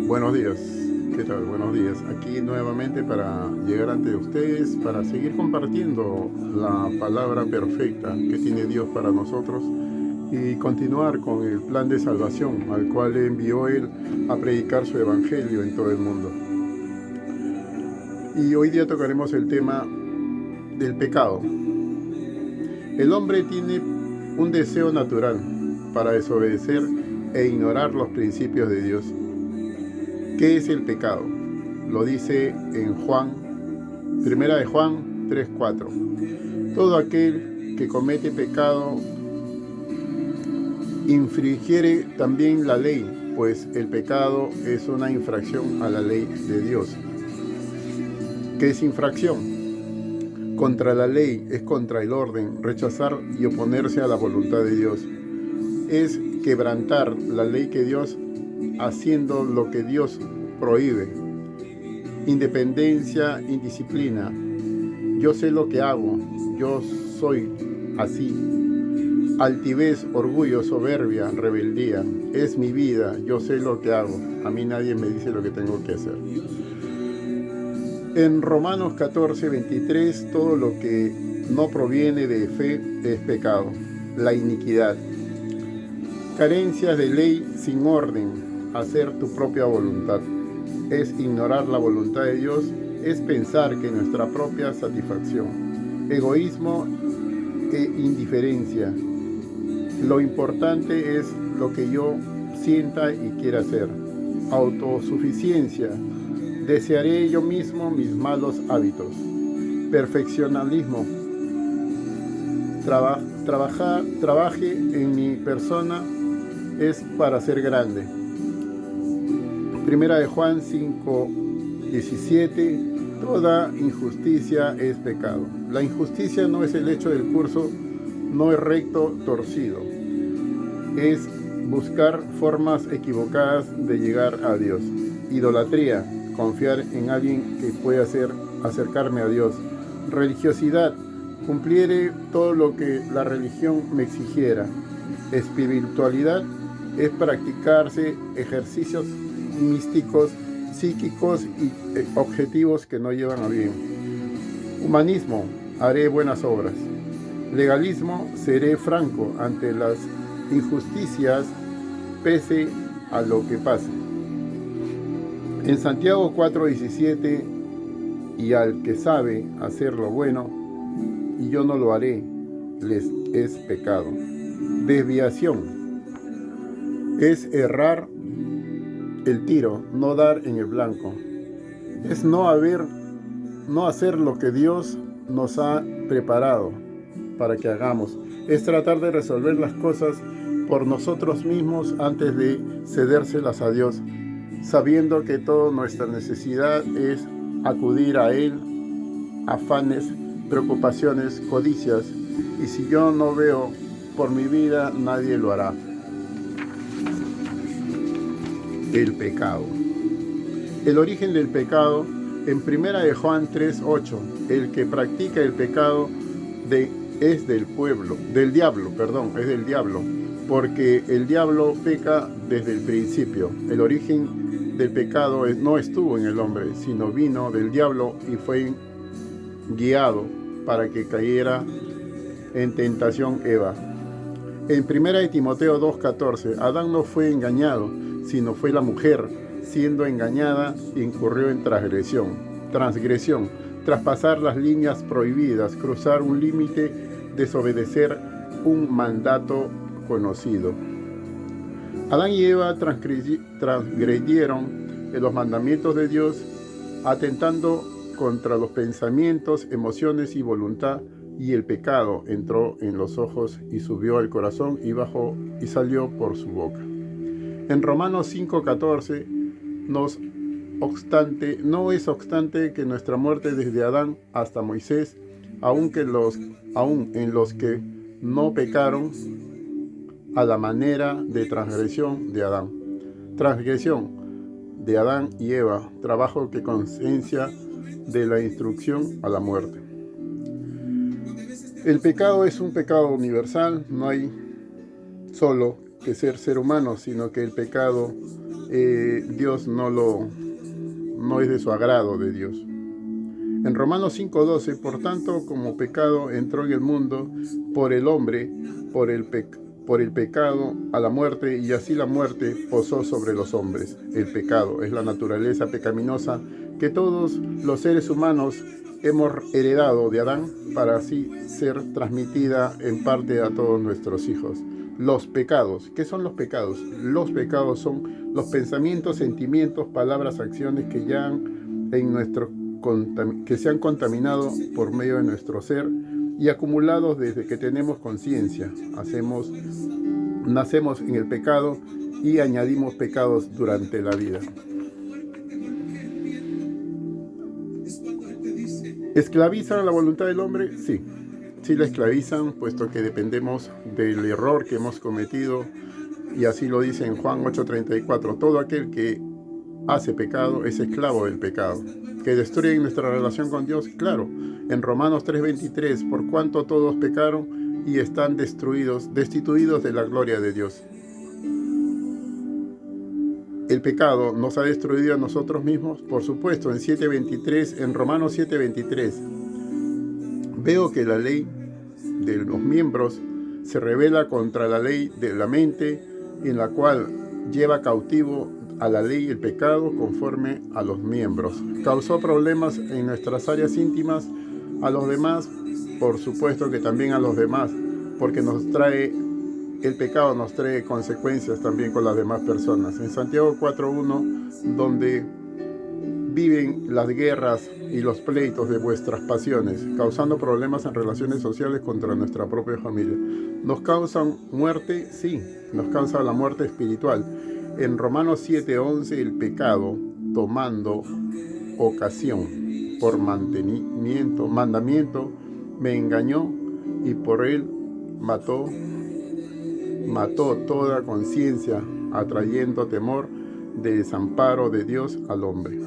Buenos días, ¿qué tal? Buenos días. Aquí nuevamente para llegar ante ustedes, para seguir compartiendo la palabra perfecta que tiene Dios para nosotros y continuar con el plan de salvación al cual envió Él a predicar su evangelio en todo el mundo. Y hoy día tocaremos el tema del pecado. El hombre tiene un deseo natural para desobedecer e ignorar los principios de Dios. ¿Qué es el pecado? Lo dice en Primera de Juan 3:4. Todo aquel que comete pecado infringiere también la ley, pues el pecado es una infracción a la ley de Dios. ¿Qué es infracción? Contra la ley es contra el orden, rechazar y oponerse a la voluntad de Dios. Es quebrantar la ley que Dios haciendo lo que Dios prohíbe. Independencia, indisciplina. Yo sé lo que hago, yo soy así. Altivez, orgullo, soberbia, rebeldía. Es mi vida, yo sé lo que hago. A mí nadie me dice lo que tengo que hacer. En Romanos 14:23, todo lo que no proviene de fe es pecado. La iniquidad. Carencias de ley sin orden, hacer tu propia voluntad. Es ignorar la voluntad de Dios, es pensar que nuestra propia satisfacción. Egoísmo e indiferencia. Lo importante es lo que yo sienta y quiera hacer. Autosuficiencia. Desearé yo mismo mis malos hábitos. Perfeccionalismo. Trabaje en mi persona es para ser grande. Primera de Juan 5:17. Toda injusticia es pecado. La injusticia no es el hecho del curso, no es recto, torcido. Es buscar formas equivocadas de llegar a Dios. Idolatría. Confiar en alguien que pueda acercarme a Dios. Religiosidad. Cumpliere todo lo que la religión me exigiera. Espiritualidad es practicarse ejercicios místicos, psíquicos y objetivos que no llevan a bien. Humanismo. Haré buenas obras. Legalismo. Seré franco ante las injusticias pese a lo que pase. En Santiago 4:17, y al que sabe hacer lo bueno, y yo no lo haré, les es pecado. Desviación. Es errar el tiro, no dar en el blanco. Es no hacer lo que Dios nos ha preparado para que hagamos. Es tratar de resolver las cosas por nosotros mismos antes de cedérselas a Dios, sabiendo que toda nuestra necesidad es acudir a Él, afanes, preocupaciones, codicias, y si yo no veo por mi vida, nadie lo hará. El pecado. El origen del pecado, en Primera de Juan 3:8, el que practica el pecado es del diablo, porque el diablo peca desde el principio. El origen del pecado no estuvo en el hombre, sino vino del diablo y fue guiado para que cayera en tentación Eva. En 1 de Timoteo 2:14, Adán no fue engañado, sino fue la mujer, siendo engañada, incurrió en transgresión, traspasar las líneas prohibidas, cruzar un límite, desobedecer un mandato conocido. Adán y Eva transgredieron los mandamientos de Dios, atentando contra los pensamientos, emociones y voluntad, y el pecado entró en los ojos y subió al corazón y bajó y salió por su boca. En Romanos 5:14, no es obstante que nuestra muerte desde Adán hasta Moisés, aun en los que no pecaron, a la manera de transgresión de Adán. Transgresión de Adán y Eva, trabajo que conciencia de la instrucción a la muerte. El pecado es un pecado universal, no hay solo que ser humano, sino que el pecado Dios no es de su agrado de Dios. En Romanos 5:12, por tanto, como pecado entró en el mundo por el hombre, por el pecado a la muerte, y así la muerte posó sobre los hombres. El pecado es la naturaleza pecaminosa que todos los seres humanos hemos heredado de Adán, para así ser transmitida en parte a todos nuestros hijos. Los pecados. ¿Qué son los pecados? Los pecados son los pensamientos, sentimientos, palabras, acciones que que se han contaminado por medio de nuestro ser y acumulados desde que tenemos conciencia. Nacemos en el pecado y añadimos pecados durante la vida. ¿Esclavizan la voluntad del hombre? Sí. Sí la esclavizan, puesto que dependemos del error que hemos cometido, y así lo dice en Juan 8:34. Todo aquel que hace pecado es esclavo del pecado. ¿Que destruyen nuestra relación con Dios? Claro. En Romanos 3:23, por cuanto todos pecaron y están destituidos de la gloria de Dios. ¿El pecado nos ha destruido a nosotros mismos? Por supuesto, en Romanos 7:23, veo que la ley de los miembros se rebela contra la ley de la mente, en la cual lleva cautivo a la ley el pecado conforme a los miembros. Causó problemas en nuestras áreas íntimas a los demás, por supuesto que también a los demás, porque el pecado nos trae consecuencias también con las demás personas. En Santiago 4:1, donde viven las guerras y los pleitos de vuestras pasiones, causando problemas en relaciones sociales contra nuestra propia familia. ¿Nos causan muerte? Sí, nos causa la muerte espiritual. En Romanos 7:11, el pecado, tomando ocasión por mandamiento, me engañó y por él mató toda conciencia, atrayendo temor de desamparo de Dios al hombre.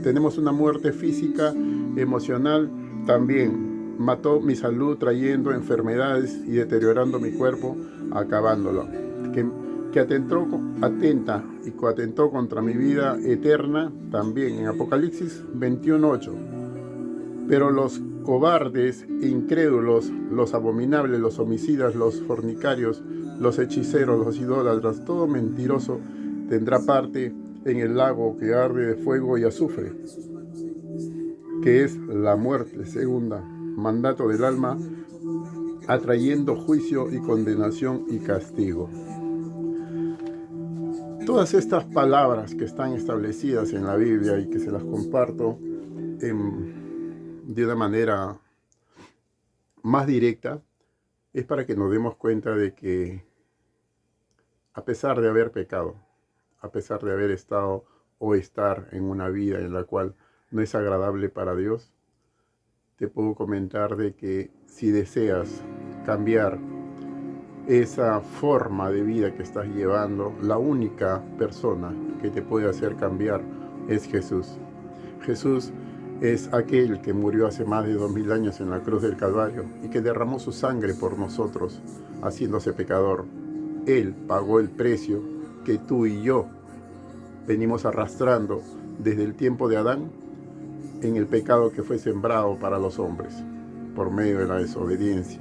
Tenemos una muerte física, emocional, también mató mi salud, trayendo enfermedades y deteriorando mi cuerpo, acabándolo. Que atentó contra mi vida eterna, también en Apocalipsis 21:8. Pero los cobardes e incrédulos, los abominables, los homicidas, los fornicarios, los hechiceros, los idólatras, todo mentiroso tendrá parte en el lago que arde de fuego y azufre, que es la muerte segunda, mandato del alma, atrayendo juicio y condenación y castigo. Todas estas palabras que están establecidas en la Biblia y que se las comparto de una manera más directa, es para que nos demos cuenta de que, a pesar de haber pecado, a pesar de haber estado o estar en una vida en la cual no es agradable para Dios, te puedo comentar de que si deseas cambiar esa forma de vida que estás llevando, la única persona que te puede hacer cambiar es Jesús. Jesús es aquel que murió hace más de 2000 años en la cruz del Calvario y que derramó su sangre por nosotros, haciéndose pecador. Él pagó el precio que tú y yo venimos arrastrando desde el tiempo de Adán, en el pecado que fue sembrado para los hombres por medio de la desobediencia.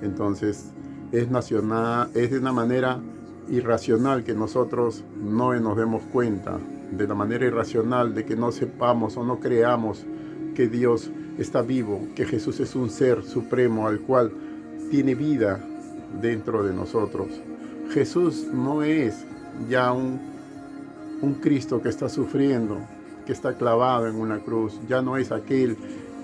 Entonces es de una manera irracional que nosotros no nos demos cuenta, de la manera irracional de que no sepamos o no creamos que Dios está vivo, que Jesús es un ser supremo al cual tiene vida dentro de nosotros. Jesús no es ya un Cristo que está sufriendo, que está clavado en una cruz. Ya no es aquel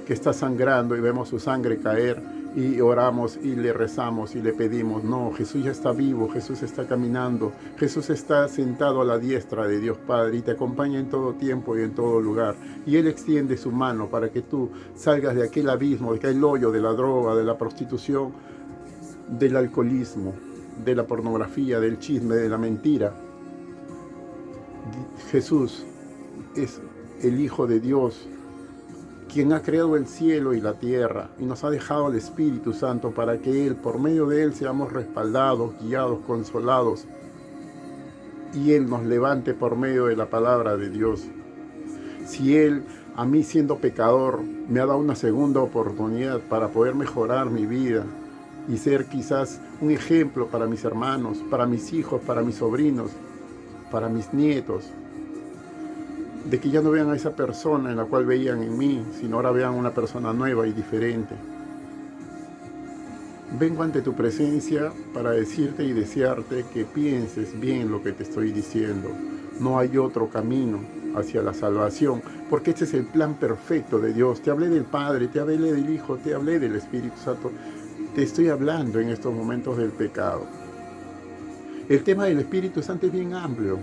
que está sangrando y vemos su sangre caer y oramos y le rezamos y le pedimos. No, Jesús ya está vivo, Jesús está caminando, Jesús está sentado a la diestra de Dios Padre y te acompaña en todo tiempo y en todo lugar. Y Él extiende su mano para que tú salgas de aquel abismo, de aquel hoyo de la droga, de la prostitución, del alcoholismo, de la pornografía, del chisme, de la mentira. Jesús es el Hijo de Dios, quien ha creado el cielo y la tierra y nos ha dejado al Espíritu Santo para que Él, por medio de Él, seamos respaldados, guiados, consolados y Él nos levante por medio de la palabra de Dios. Si Él, a mí siendo pecador, me ha dado una segunda oportunidad para poder mejorar mi vida y ser quizás un ejemplo para mis hermanos, para mis hijos, para mis sobrinos, para mis nietos, de que ya no vean a esa persona en la cual veían en mí, sino ahora vean una persona nueva y diferente. Vengo ante tu presencia para decirte y desearte que pienses bien lo que te estoy diciendo. No hay otro camino hacia la salvación, porque este es el plan perfecto de Dios. Te hablé del Padre, te hablé del Hijo, te hablé del Espíritu Santo. Te estoy hablando en estos momentos del pecado. El tema del Espíritu Santo es bien amplio.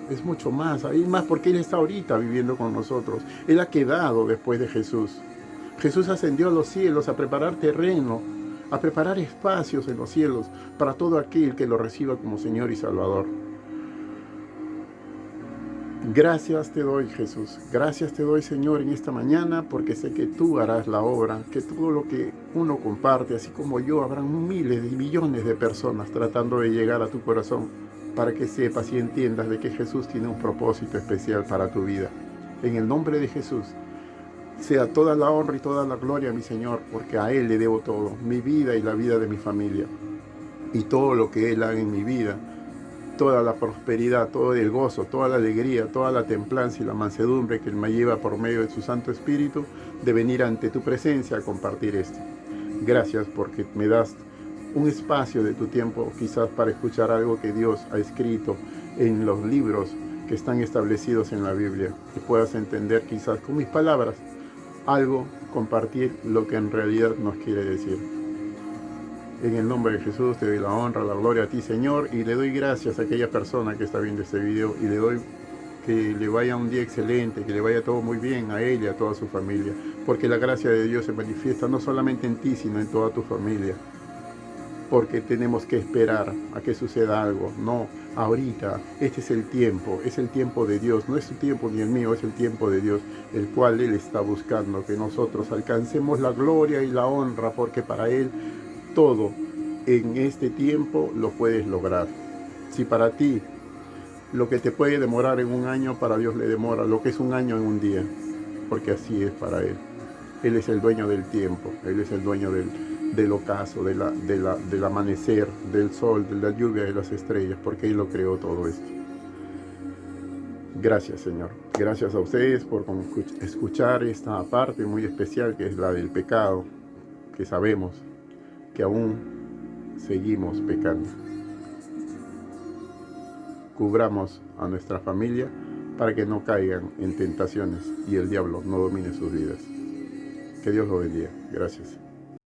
Es mucho más, hay más porque Él está ahorita viviendo con nosotros. Él ha quedado después de Jesús. Jesús ascendió a los cielos a preparar terreno, a preparar espacios en los cielos para todo aquel que lo reciba como Señor y Salvador. Gracias te doy, Jesús. Gracias te doy, Señor, en esta mañana, porque sé que tú harás la obra, que todo lo que uno comparte, así como yo, habrán miles y millones de personas tratando de llegar a tu corazón, para que sepas y entiendas de que Jesús tiene un propósito especial para tu vida. En el nombre de Jesús, sea toda la honra y toda la gloria a mi Señor, porque a Él le debo todo, mi vida y la vida de mi familia, y todo lo que Él haga en mi vida, toda la prosperidad, todo el gozo, toda la alegría, toda la templanza y la mansedumbre que Él me lleva por medio de su Santo Espíritu, de venir ante tu presencia a compartir esto. Gracias porque me das un espacio de tu tiempo quizás para escuchar algo que Dios ha escrito en los libros que están establecidos en la Biblia, que puedas entender quizás con mis palabras algo, compartir lo que en realidad nos quiere decir. En el nombre de Jesús te doy la honra, la gloria a ti, Señor, y le doy gracias a aquella persona que está viendo este video, y le doy que le vaya un día excelente, que le vaya todo muy bien a él y a toda su familia, porque la gracia de Dios se manifiesta no solamente en ti, sino en toda tu familia, porque tenemos que esperar a que suceda algo. No, ahorita, este es el tiempo de Dios, no es tu tiempo ni el mío, es el tiempo de Dios, el cual Él está buscando que nosotros alcancemos la gloria y la honra, porque para Él todo en este tiempo lo puedes lograr. Si para ti lo que te puede demorar en un año, para Dios le demora lo que es un año en un día, porque así es para Él. Él es el dueño del tiempo, Él es el dueño del ocaso, del amanecer, del sol, de la lluvia, de las estrellas, porque Él lo creó todo esto. Gracias, Señor. Gracias a ustedes por escuchar esta parte muy especial que es la del pecado, que sabemos que aún seguimos pecando. Cubramos a nuestra familia para que no caigan en tentaciones y el diablo no domine sus vidas. Que Dios lo bendiga. Gracias.